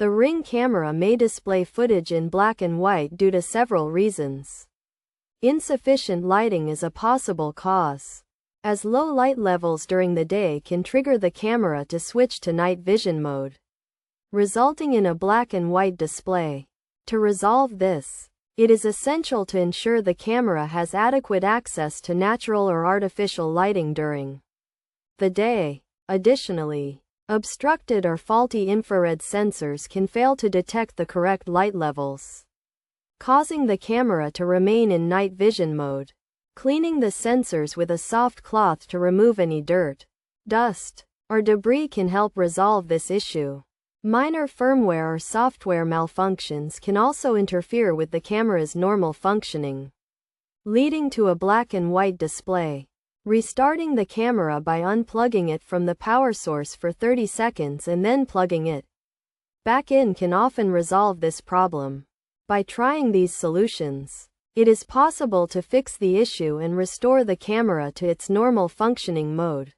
The Ring camera may display footage in black and white due to several reasons. Insufficient lighting is a possible cause, as low light levels during the day can trigger the camera to switch to night vision mode, resulting in a black and white display. To resolve this, it is essential to ensure the camera has adequate access to natural or artificial lighting during the day. Additionally, obstructed or faulty infrared sensors can fail to detect the correct light levels, causing the camera to remain in night vision mode. Cleaning the sensors with a soft cloth to remove any dirt, dust, or debris can help resolve this issue. Minor firmware or software malfunctions can also interfere with the camera's normal functioning, leading to a black and white display. Restarting the camera by unplugging it from the power source for 30 seconds and then plugging it back in can often resolve this problem. By trying these solutions, it is possible to fix the issue and restore the camera to its normal functioning mode.